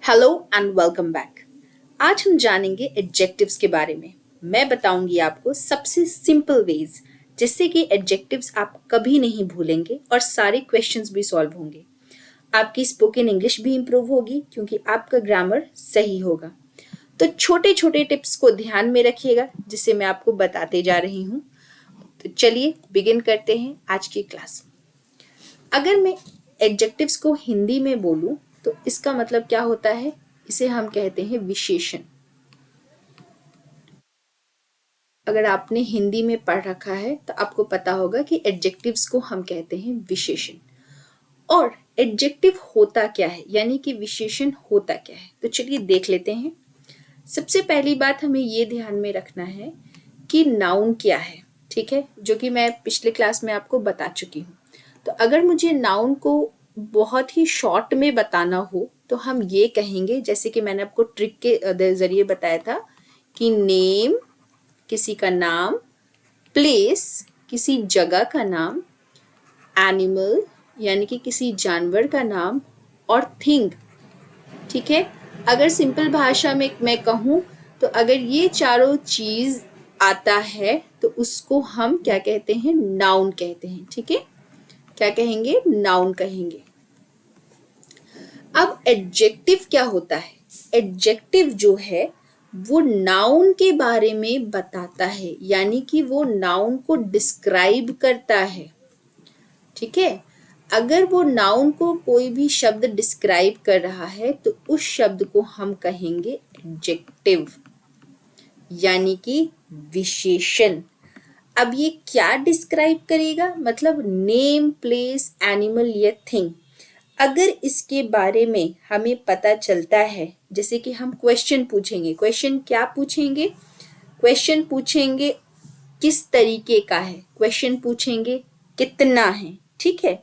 Hello and welcome back. आज हम जानेंगे एडजेक्टिव्स के बारे में। मैं बताऊंगी आपको सबसे सिंपल वेज जिससे कि एडजेक्टिव्स आप कभी नहीं भूलेंगे और सारे क्वेश्चंस भी सॉल्व होंगे। आपकी स्पोकन इंग्लिश भी इम्प्रूव होगी क्योंकि आपका ग्रामर सही होगा। तो छोटे छोटे टिप्स को ध्यान में रखिएगा जिसे मैं आपको बताते जा रही हूँ। तो चलिए बिगिन करते हैं आज की क्लास। अगर मैं एडजेक्टिव्स को हिंदी में बोलूं तो इसका मतलब क्या होता है? इसे हम कहते हैं विशेषण। अगर आपने हिंदी में पढ़ रखा है तो आपको पता होगा कि एडजेक्टिव्स को हम कहते हैं विशेषण। और एडजेक्टिव होता क्या है, यानी कि विशेषण होता क्या है, तो चलिए देख लेते हैं। सबसे पहली बात हमें ये ध्यान में रखना है कि नाउन क्या है, ठीक है, जो कि मैं पिछले क्लास में आपको बता चुकी हूँ। तो अगर मुझे नाउन को बहुत ही शॉर्ट में बताना हो तो हम ये कहेंगे, जैसे कि मैंने आपको ट्रिक के जरिए बताया था कि नेम किसी का नाम, प्लेस किसी जगह का नाम, एनिमल यानी कि किसी जानवर का नाम, और थिंग, ठीक है। अगर सिंपल भाषा में मैं कहूँ तो अगर ये चारों चीज आता है तो उसको हम क्या कहते हैं? नाउन कहते हैं, ठीक है। क्या कहेंगे? नाउन कहेंगे। अब एडजेक्टिव क्या होता है? एडजेक्टिव जो है वो नाउन के बारे में बताता है, यानी कि वो नाउन को डिस्क्राइब करता है, ठीक है। अगर वो नाउन को कोई भी शब्द डिस्क्राइब कर रहा है तो उस शब्द को हम कहेंगे एडजेक्टिव, यानी कि विशेषण। अब ये क्या डिस्क्राइब करेगा? मतलब नेम, प्लेस, एनिमल या थिंग। अगर इसके बारे में हमें पता चलता है, जैसे कि हम क्वेश्चन पूछेंगे। क्वेश्चन क्या पूछेंगे? क्वेश्चन पूछेंगे किस तरीके का है, क्वेश्चन पूछेंगे कितना है, ठीक है।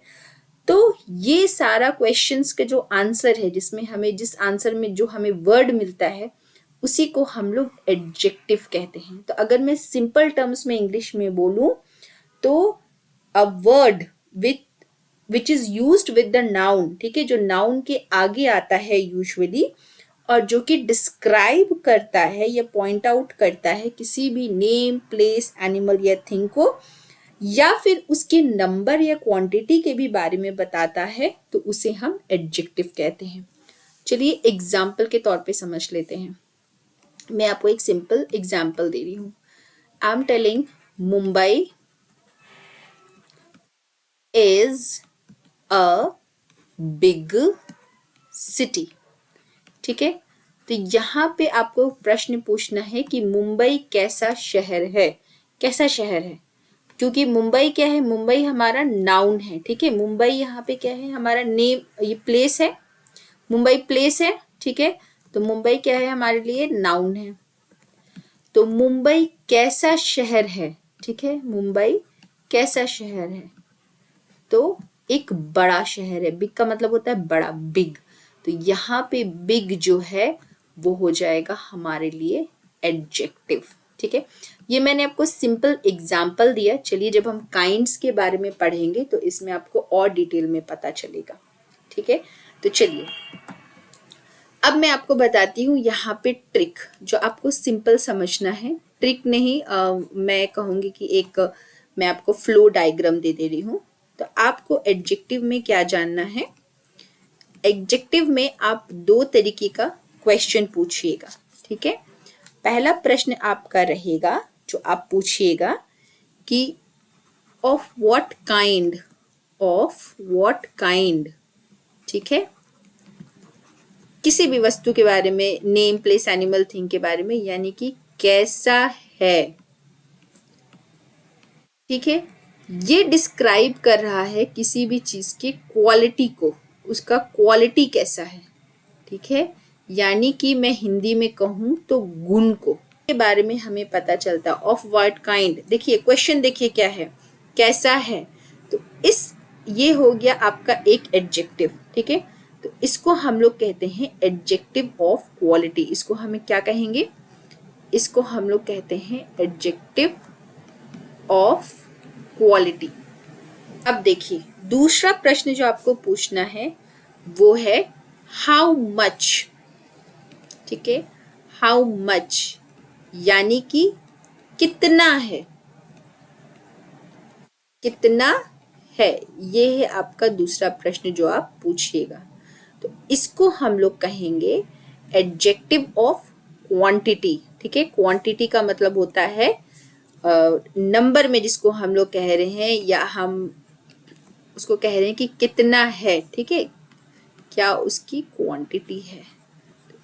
तो ये सारा क्वेश्चंस के जो आंसर है, जिस आंसर में जो हमें वर्ड मिलता है उसी को हम लोग एडजेक्टिव कहते हैं। तो अगर मैं सिंपल टर्म्स में इंग्लिश में बोलूं तो a word which is used with the noun, ठीक है, जो नाउन के आगे आता है यूजुअली, और जो कि डिस्क्राइब करता है या पॉइंट आउट करता है किसी भी नेम, प्लेस, एनिमल या थिंग को, या फिर उसके नंबर या क्वांटिटी के भी बारे में बताता है, तो उसे हम एडजेक्टिव कहते हैं। चलिए एग्जाम्पल के तौर पे समझ लेते हैं। मैं आपको एक सिंपल एग्जाम्पल दे रही हूँ। I am telling Mumbai is a big city, ठीक है। तो यहाँ पे आपको प्रश्न पूछना है कि मुंबई कैसा शहर है? कैसा शहर है? क्योंकि मुंबई क्या है? मुंबई हमारा नाउन है, ठीक है। मुंबई यहाँ पे क्या है? हमारा नेम, ये प्लेस है, मुंबई प्लेस है, ठीक है। तो मुंबई क्या है? हमारे लिए नाउन है। तो मुंबई कैसा शहर है, ठीक है। मुंबई कैसा शहर है? तो एक बड़ा शहर है। बिग का मतलब होता है बड़ा, बिग। तो यहाँ पे बिग जो है वो हो जाएगा हमारे लिए एडजेक्टिव, ठीक है। ये मैंने आपको सिंपल एग्जाम्पल दिया। चलिए जब हम काइंड्स के बारे में पढ़ेंगे तो इसमें आपको और डिटेल में पता चलेगा, ठीक है। तो चलिए अब मैं आपको बताती हूँ यहाँ पे ट्रिक, जो आपको सिंपल समझना है। ट्रिक नहीं, मैं कहूँगी कि एक मैं आपको फ्लो डायग्राम दे रही हूँ। तो आपको एडजेक्टिव में क्या जानना है? एडजेक्टिव में आप दो तरीके का क्वेश्चन पूछिएगा, ठीक है। पहला प्रश्न आपका रहेगा जो आप पूछिएगा कि ऑफ व्हाट काइंड, ठीक है। किसी भी वस्तु के बारे में, नेम, प्लेस, एनिमल, थिंग के बारे में, यानी कि कैसा है, ठीक है। ये डिस्क्राइब कर रहा है किसी भी चीज के क्वालिटी को, उसका क्वालिटी कैसा है, ठीक है। यानी कि मैं हिंदी में कहूं तो गुण को के बारे में हमें पता चलता है। ऑफ व्हाट काइंड, देखिए क्वेश्चन देखिए क्या है, कैसा है। तो ये हो गया आपका एक एडजेक्टिव, ठीक है। तो इसको हम लोग कहते हैं एडजेक्टिव ऑफ क्वालिटी। इसको हमें क्या कहेंगे? इसको हम लोग कहते हैं एडजेक्टिव ऑफ क्वालिटी। अब देखिए दूसरा प्रश्न जो आपको पूछना है वो है हाउ मच, ठीक है। हाउ मच यानी कि कितना है, कितना है, ये है आपका दूसरा प्रश्न जो आप पूछिएगा। तो इसको हम लोग कहेंगे एडजेक्टिव ऑफ क्वांटिटी। ठीक है, क्वांटिटी का मतलब होता है नंबर में जिसको हम लोग कह रहे हैं, या हम उसको कह रहे हैं कि कितना है। ठीक है, क्या उसकी क्वांटिटी है,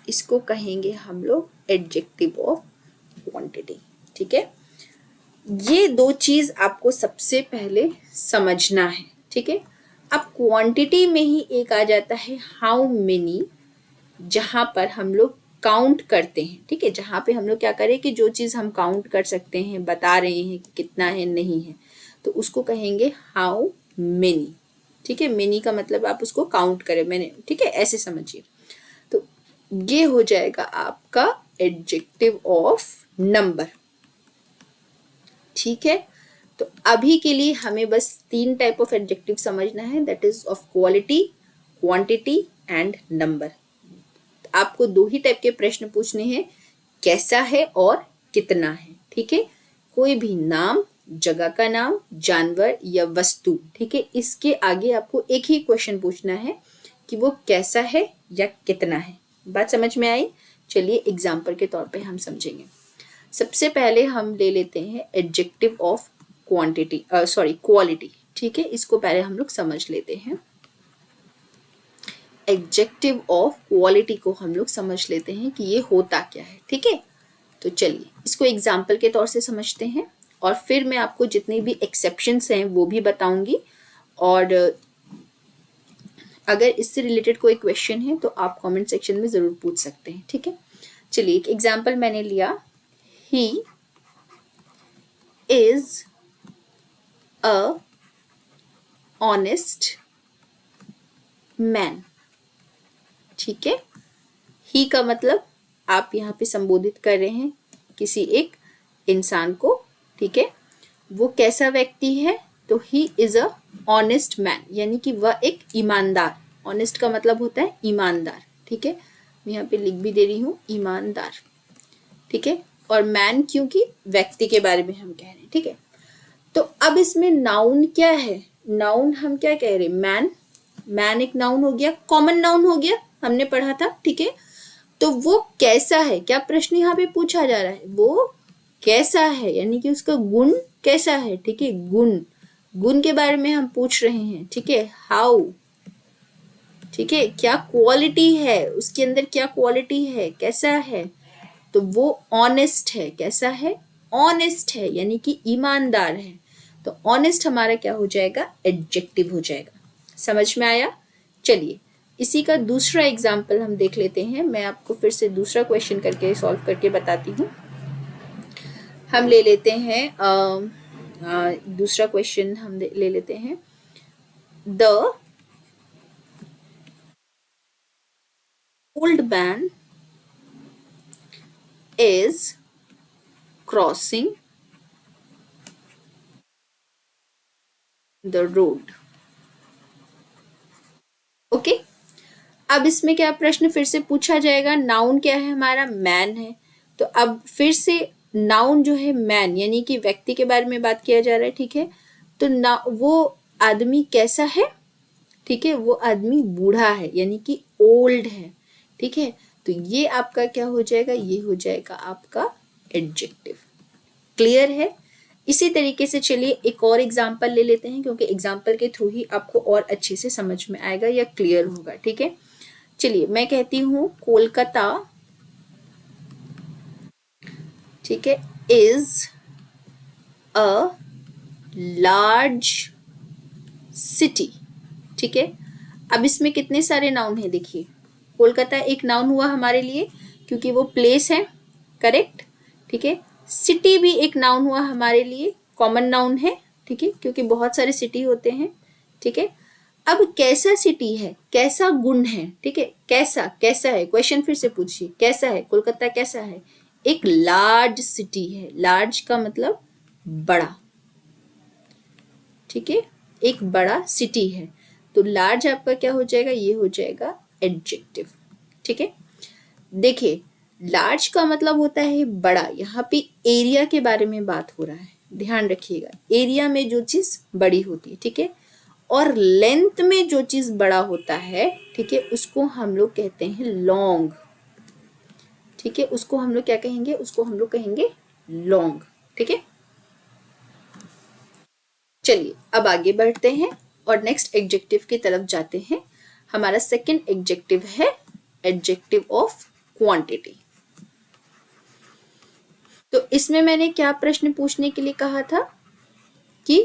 इसको कहेंगे हम लोग एडजेक्टिव ऑफ क्वांटिटी। ठीक है, ये दो चीज आपको सबसे पहले समझना है। ठीक है, अब क्वांटिटी में ही एक आ जाता है हाउ मेनी, जहां पर हम लोग काउंट करते हैं। ठीक है, जहां पे हम लोग क्या करें कि जो चीज हम काउंट कर सकते हैं, बता रहे हैं कि कितना है नहीं है, तो उसको कहेंगे हाउ मेनी। ठीक है, मेनी का मतलब आप उसको काउंट करें, मैंने, ठीक है, ऐसे समझिए। तो ये हो जाएगा आपका एडजेक्टिव ऑफ नंबर। ठीक है, तो अभी के लिए हमें बस 3 टाइप ऑफ एडजेक्टिव समझना है, that is of quality, quantity and number. आपको 2 ही टाइप के प्रश्न पूछने हैं, कैसा है और कितना है। ठीक है, कोई भी नाम, जगह का नाम, जानवर या वस्तु, ठीक है, इसके आगे आपको एक ही क्वेश्चन पूछना है कि वो कैसा है या कितना है। बात समझ में आई? चलिए एग्जाम्पल के तौर पे हम समझेंगे। सबसे पहले हम ले लेते हैं adjective of quantity, sorry quality. ठीक है, इसको पहले हम लोग समझ लेते हैं। एडजेक्टिव ऑफ क्वालिटी को हम लोग समझ लेते हैं कि ये होता क्या है। ठीक है, तो चलिए इसको एग्जाम्पल के तौर से समझते हैं, और फिर मैं आपको जितनी भी एक्सेप्शंस हैं वो भी बताऊंगी, और अगर इससे रिलेटेड कोई क्वेश्चन है तो आप कमेंट सेक्शन में जरूर पूछ सकते हैं। ठीक है, चलिए एक एग्जाम्पल मैंने लिया, he is a honest man. ठीक है, ही का मतलब आप यहाँ पे संबोधित कर रहे हैं किसी एक इंसान को। ठीक है, वो कैसा व्यक्ति है, तो he is a honest man, यानी कि वह एक ईमानदार। ऑनेस्ट का मतलब होता है ईमानदार। ठीक है, मैं यहाँ पे लिख भी दे रही हूँ, ईमानदार। ठीक है, और मैन क्योंकि व्यक्ति के बारे में हम कह रहे हैं। ठीक है, तो अब इसमें नाउन क्या है, नाउन हम क्या कह रहे हैं, मैन। मैन एक नाउन हो गया, कॉमन नाउन हो गया, हमने पढ़ा था। ठीक है, तो वो कैसा है, क्या प्रश्न यहाँ पे पूछा जा रहा है, वो कैसा है, यानी कि उसका गुण कैसा है। ठीक है, गुण, गुण के बारे में हम पूछ रहे हैं। ठीक है, हाउ, ठीक है, क्या क्वालिटी है, उसके अंदर क्या क्वालिटी है, कैसा है, तो वो ऑनेस्ट है। कैसा है, ऑनेस्ट है, यानी कि ईमानदार है। तो ऑनेस्ट हमारा क्या हो जाएगा, एडजेक्टिव हो जाएगा। समझ में आया? चलिए इसी का दूसरा एग्जाम्पल हम देख लेते हैं। मैं आपको फिर से दूसरा क्वेश्चन करके सॉल्व करके बताती हूँ। हम ले लेते हैं दूसरा क्वेश्चन हम ले लेते हैं, the old man is crossing the road। Okay, अब इसमें क्या प्रश्न फिर से पूछा जाएगा, नाउन क्या है हमारा, मैन है। तो अब फिर से नाउन जो है मैन, यानी कि व्यक्ति के बारे में बात किया जा रहा है। ठीक है, तो ना वो आदमी कैसा है, ठीक है, वो आदमी बूढ़ा है, यानी कि ओल्ड है। ठीक है, तो ये आपका क्या हो जाएगा, ये हो जाएगा आपका एडजेक्टिव। क्लियर है? इसी तरीके से चलिए एक और एग्जाम्पल ले लेते हैं, क्योंकि एग्जाम्पल के थ्रू ही आपको और अच्छे से समझ में आएगा या क्लियर होगा। ठीक है, चलिए मैं कहती हूँ कोलकाता, ठीक है, इज अ लार्ज सिटी। ठीक है, अब इसमें कितने सारे नाउन है, देखिए कोलकाता एक नाउन हुआ हमारे लिए क्योंकि वो प्लेस है, करेक्ट। ठीक है, सिटी भी एक नाउन हुआ हमारे लिए, कॉमन नाउन है। ठीक है, क्योंकि बहुत सारे सिटी होते हैं। ठीक है, अब कैसा सिटी है, कैसा गुण है। ठीक है, कैसा, कैसा है, क्वेश्चन फिर से पूछिए, कैसा है कोलकाता, कैसा है, एक लार्ज सिटी है। लार्ज का मतलब बड़ा। ठीक है, एक बड़ा सिटी है, तो लार्ज आपका क्या हो जाएगा, ये हो जाएगा एडजेक्टिव। ठीक है, देखिए लार्ज का मतलब होता है बड़ा, यहाँ पे एरिया के बारे में बात हो रहा है, ध्यान रखिएगा, एरिया में जो चीज बड़ी होती है, ठीक है। और लेंथ में जो चीज बड़ा होता है, ठीक है, उसको हम लोग कहते हैं लॉन्ग, ठीक है, उसको हम लोग क्या कहेंगे, उसको हम लोग कहेंगे लॉन्ग, ठीक है। चलिए अब आगे बढ़ते हैं और नेक्स्ट एडजेक्टिव की तरफ जाते हैं। हमारा सेकंड एडजेक्टिव है एडजेक्टिव ऑफ क्वांटिटी। तो इसमें मैंने क्या प्रश्न पूछने के लिए कहा था कि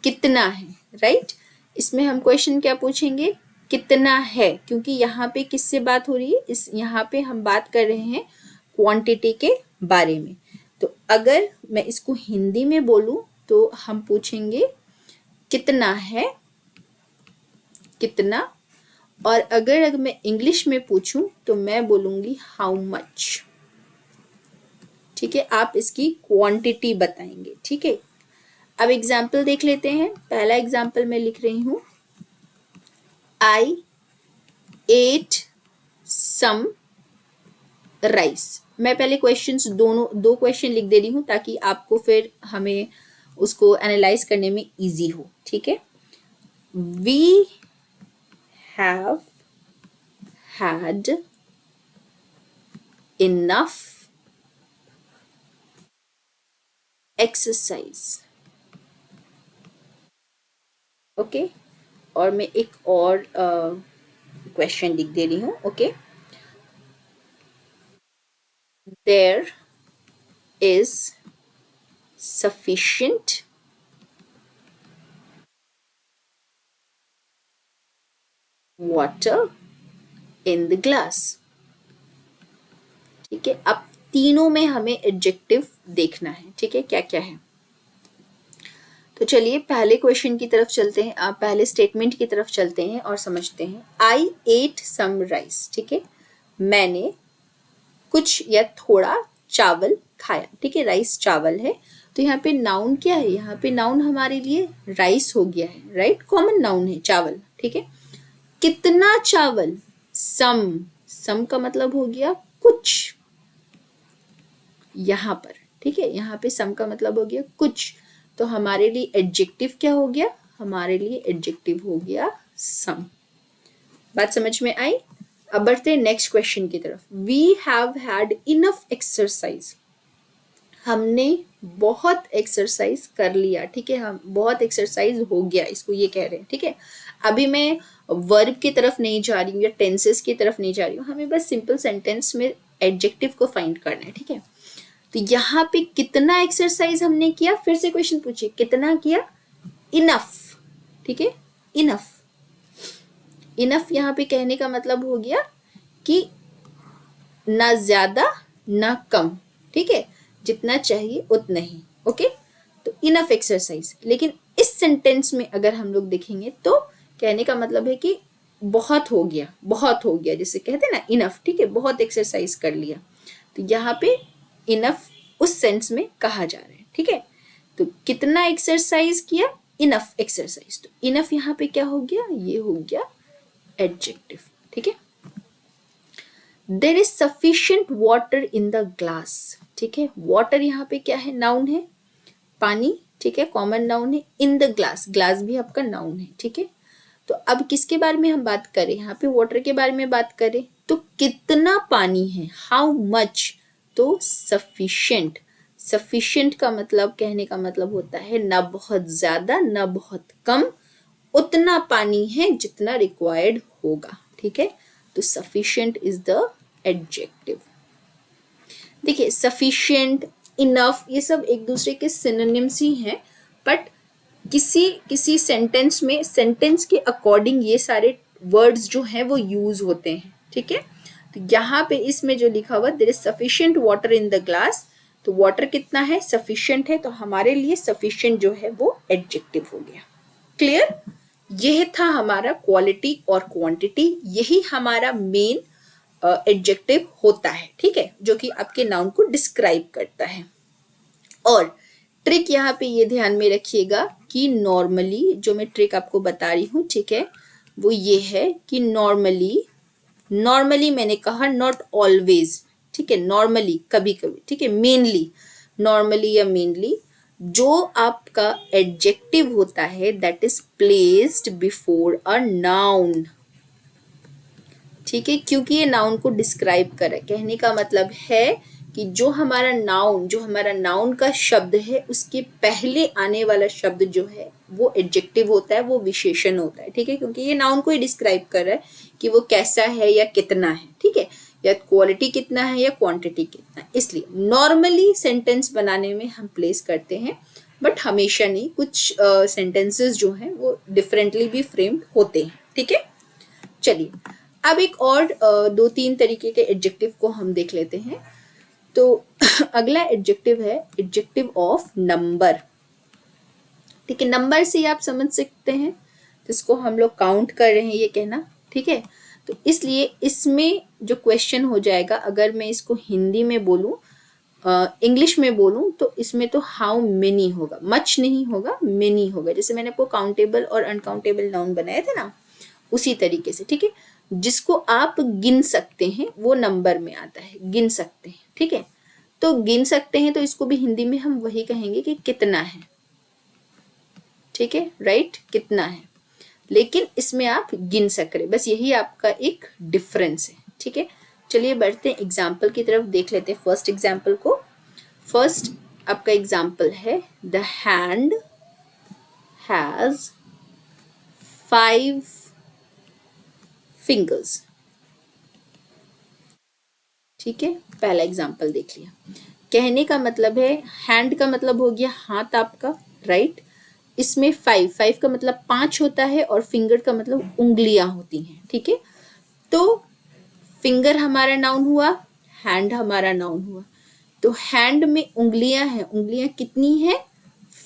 कितना है, राइट। इसमें हम क्वेश्चन क्या पूछेंगे, कितना है, क्योंकि यहाँ पे किससे बात हो रही है, इस यहाँ पे हम बात कर रहे हैं क्वांटिटी के बारे में। तो अगर मैं इसको हिंदी में बोलूं तो हम पूछेंगे कितना है, कितना। और अगर मैं इंग्लिश में पूछूं तो मैं बोलूंगी हाउ मच, ठीक है। आप इसकी क्वांटिटी बताएंगे, ठीक है। अब एग्जाम्पल देख लेते हैं। पहला एग्जाम्पल मैं लिख रही हूं, आई एट सम राइस। मैं पहले क्वेश्चंस दो क्वेश्चन लिख दे रही हूं ताकि आपको फिर हमें उसको एनालाइज करने में इजी हो, ठीक है। We have had enough exercise, okay. और मैं एक और क्वेश्चन लिख दे रही हूँ, okay. There is sufficient water in the glass, ठीक है। अब तीनों में हमें एडजेक्टिव देखना है, ठीक है, क्या क्या है। तो चलिए पहले क्वेश्चन की तरफ चलते हैं, आप पहले स्टेटमेंट की तरफ चलते हैं और समझते हैं। आई एट सम राइस, ठीक है, मैंने कुछ या थोड़ा चावल खाया, ठीक है। राइस चावल है, तो यहाँ पे नाउन क्या है, यहाँ पे नाउन हमारे लिए राइस हो गया है, राइट, कॉमन नाउन है चावल, ठीक है। कितना चावल, सम का मतलब हो गया कुछ, यहाँ पर, ठीक है, यहाँ पे सम का मतलब हो गया कुछ। तो हमारे लिए एडजेक्टिव क्या हो गया, हमारे लिए एडजेक्टिव हो गया सम। बात समझ में आई। अब बढ़ते हैं नेक्स्ट क्वेश्चन की तरफ। We have had enough exercise, हमने बहुत एक्सरसाइज कर लिया, ठीक है, हम बहुत एक्सरसाइज हो गया, इसको ये कह रहे हैं, ठीक है। अभी मैं वर्ब की तरफ नहीं जा रही हूँ या टेंसेस की तरफ नहीं जा रही हूँ, हमें बस सिंपल सेंटेंस में एडजेक्टिव को फाइंड करना है, ठीक है। तो यहाँ पे कितना एक्सरसाइज हमने किया, फिर से क्वेश्चन पूछिए, कितना किया, इनफ, ठीक है, इनफ। इनफ यहाँ पे कहने का मतलब हो गया कि ना ज्यादा ना कम, ठीक है, जितना चाहिए उतना ही, ओके। तो इनफ एक्सरसाइज, लेकिन इस सेंटेंस में अगर हम लोग देखेंगे तो कहने का मतलब है कि बहुत हो गया, बहुत हो गया, जैसे कहते हैं ना इनफ, ठीक है, बहुत एक्सरसाइज कर लिया। तो यहाँ पे इनफ उस सेंस में कहा जा रहा है, ठीक है। तो कितना एक्सरसाइज किया, इनफ एक्सरसाइज। तो इनफ यहाँ पे क्या हो गया, ये हो गया एडजेक्टिव, ठीक है। There is sufficient water in the glass, ठीक है। वाटर यहाँ पे क्या है, नाउन है, पानी, ठीक है, कॉमन नाउन है। इन द ग्लास, ग्लास भी आपका नाउन है, ठीक है। तो अब किसके बारे में हम बात करें, यहाँ पे वाटर के बारे में बात करें तो कितना पानी है, हाउ मच, तो सफिशिएंट। सफिशिएंट का मतलब, कहने का मतलब होता है ना बहुत ज्यादा ना बहुत कम, उतना पानी है जितना रिक्वायर्ड होगा, ठीक है। तो सफिशिएंट इज द एडजेक्टिव। देखिए सफिशिएंट, इनफ, ये सब एक दूसरे के सिनोनिम्स ही हैं, बट किसी किसी सेंटेंस में, सेंटेंस के अकॉर्डिंग ये सारे वर्ड्स जो हैं वो यूज होते हैं, ठीक है। तो यहाँ पे इसमें जो लिखा हुआ there is sufficient water in the glass, तो वाटर कितना है, सफिशिएंट है, तो हमारे लिए सफिशिएंट जो है वो एडजेक्टिव हो गया। क्लियर। यह था हमारा क्वालिटी और क्वांटिटी, यही हमारा मेन एडजेक्टिव होता है, ठीक है, जो कि आपके नाउन को डिस्क्राइब करता है। और ट्रिक यहाँ पे ये ध्यान में रखिएगा कि नॉर्मली जो मैं ट्रिक आपको बता रही हूँ, ठीक है, वो ये है कि नॉर्मली मैंने कहा नॉट ऑलवेज, ठीक है, नॉर्मली, कभी कभी, ठीक है, मेनली, नॉर्मली या मेनली जो आपका एडजेक्टिव होता है that is placed before a noun, ठीक है, क्योंकि ये नाउन को डिस्क्राइब कर रहा है। कहने का मतलब है कि जो हमारा नाउन का शब्द है उसके पहले आने वाला शब्द जो है वो एडजेक्टिव होता है, वो विशेषण होता है, ठीक है, क्योंकि ये नाउन को ही डिस्क्राइब कर रहा है कि वो कैसा है या कितना है, ठीक है, या क्वालिटी कितना है या क्वांटिटी कितना है। इसलिए नॉर्मली सेंटेंस बनाने में हम प्लेस करते हैं, बट हमेशा नहीं, कुछ सेंटेंसेस जो हैं वो डिफरेंटली भी फ्रेम्ड होते हैं, ठीक है। चलिए अब एक और दो तीन तरीके के एडजेक्टिव को हम देख लेते हैं। तो अगला एडजेक्टिव है एडजेक्टिव ऑफ नंबर, ठीक है, नंबर से आप समझ सकते हैं जिसको हम लोग काउंट कर रहे हैं ये कहना, ठीक है। तो इसलिए इसमें जो क्वेश्चन हो जाएगा, अगर मैं इसको हिंदी में बोलूं, इंग्लिश में बोलूं, तो इसमें तो हाउ मेनी होगा, मच नहीं होगा, मेनी होगा। जैसे मैंने आपको काउंटेबल और अनकाउंटेबल नाउन बनाए थे ना, उसी तरीके से, ठीक है, जिसको आप गिन सकते हैं वो नंबर में आता है, गिन सकते हैं, ठीक है। तो गिन सकते हैं तो इसको भी हिंदी में हम वही कहेंगे कि कितना है, ठीक है, राइट, कितना है, लेकिन इसमें आप गिन सक रहे, बस यही आपका एक डिफरेंस है, ठीक है। चलिए बढ़ते हैं एग्जाम्पल की तरफ, देख लेते हैं फर्स्ट एग्जाम्पल को। फर्स्ट आपका एग्जाम्पल है द हैंड हैज 5 फिंगर्स, ठीक है, पहला एग्जाम्पल देख लिया। कहने का मतलब है, हैंड का मतलब हो गया हाथ आपका, राइट, इसमें 5 का मतलब 5 होता है और फिंगर का मतलब उंगलियां होती हैं, ठीक है। तो फिंगर हमारा नाउन हुआ, हैंड हमारा नाउन हुआ। तो हैंड में उंगलियां हैं, उंगलियां कितनी है,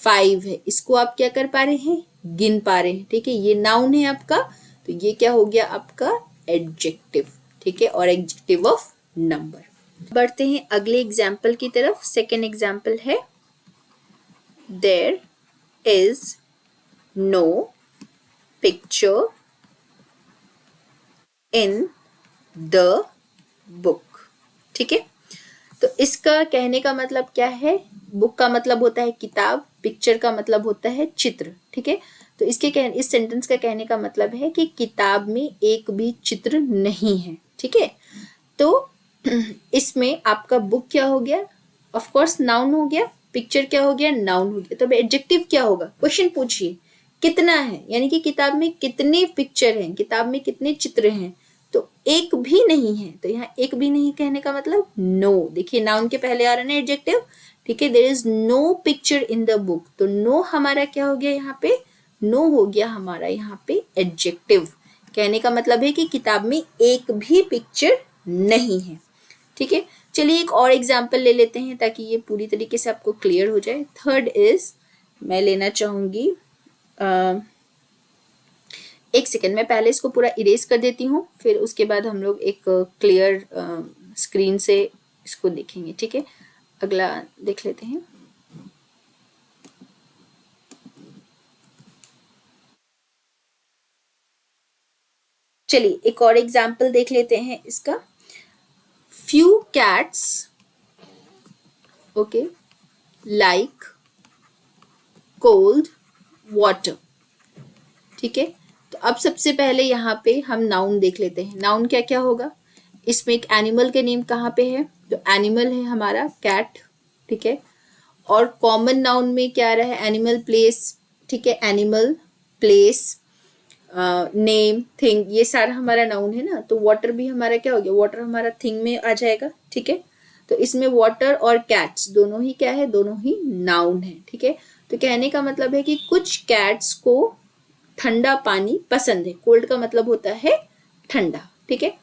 5 है, इसको आप क्या कर पा रहे हैं, गिन पा रहे हैं, ठीक है, ये नाउन है आपका, तो ये क्या हो गया आपका एडजेक्टिव, ठीक है, और एडजेक्टिव ऑफ नंबर। बढ़ते हैं अगले एग्जाम्पल की तरफ। सेकेंड एग्जाम्पल है there is no picture in the book, ठीक है। तो इसका कहने का मतलब क्या है, बुक का मतलब होता है किताब, पिक्चर का मतलब होता है चित्र, ठीक है। तो इस सेंटेंस का कहने का मतलब है कि किताब में एक भी चित्र नहीं है, ठीक है। तो इसमें आपका बुक क्या हो गया, ऑफ कोर्स नाउन हो गया, पिक्चर क्या हो गया, नाउन हो गया। तो अब एडजेक्टिव क्या होगा, क्वेश्चन पूछिए कितना है, यानी कि किताब में कितने पिक्चर हैं, किताब में कितने चित्र हैं, तो एक भी नहीं है। तो यहाँ एक भी नहीं कहने का मतलब नो, देखिए नाउन के पहले आ रहा है ना एडजेक्टिव, ठीक है, there is no picture in the book, तो नो हमारा क्या हो गया यहाँ पे, नो हो गया हमारा यहाँ पे एडजेक्टिव। कहने का मतलब है कि किताब में एक भी पिक्चर नहीं है, ठीक है। चलिए एक और एग्जाम्पल ले लेते हैं ताकि ये पूरी तरीके से आपको क्लियर हो जाए। थर्ड इज, मैं लेना चाहूंगी, एक सेकेंड, मैं पहले इसको पूरा इरेज कर देती हूँ, फिर उसके बाद हम लोग एक क्लियर स्क्रीन से इसको देखेंगे, ठीक है। अगला देख लेते हैं। चलिए एक और एग्जाम्पल देख लेते हैं इसका। few cats, okay, like cold water, ठीक है। तो अब सबसे पहले यहाँ पे हम नाउन देख लेते हैं, नाउन क्या क्या होगा। इसमें एक एनिमल के नेम कहाँ पे है, तो एनिमल है हमारा कैट, ठीक है। और कॉमन नाउन में क्या रहा है, एनिमल प्लेस, ठीक है, एनिमल प्लेस नेम थिंग, ये सारा हमारा नाउन है ना। तो वाटर भी हमारा क्या हो गया, वाटर हमारा थिंग में आ जाएगा, ठीक है। तो इसमें वाटर और कैट्स दोनों ही क्या है, दोनों ही नाउन है, ठीक है। तो कहने का मतलब है कि कुछ कैट्स को ठंडा पानी पसंद है, कोल्ड का मतलब होता है ठंडा, ठीक है।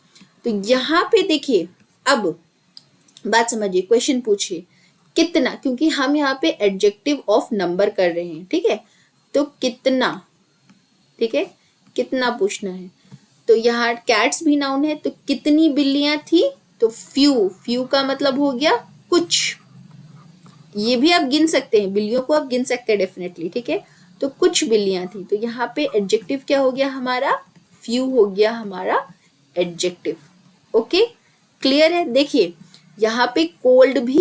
तो यहाँ पे देखिए, अब बात समझिए, क्वेश्चन पूछिए कितना, क्योंकि हम यहाँ पे एडजेक्टिव ऑफ नंबर कर रहे हैं, ठीक है। तो कितना, ठीक है, कितना पूछना है। तो यहाँ कैट्स भी नाउन है, तो कितनी बिल्लियां थी, तो फ्यू का मतलब हो गया कुछ, ये भी आप गिन सकते हैं, बिल्लियों को आप गिन सकते हैं डेफिनेटली, ठीक है। तो कुछ बिल्लियां थी, तो यहाँ पे एडजेक्टिव क्या हो गया हमारा, फ्यू हो गया हमारा एडजेक्टिव, ओके, क्लियर है। देखिए यहाँ पे कोल्ड भी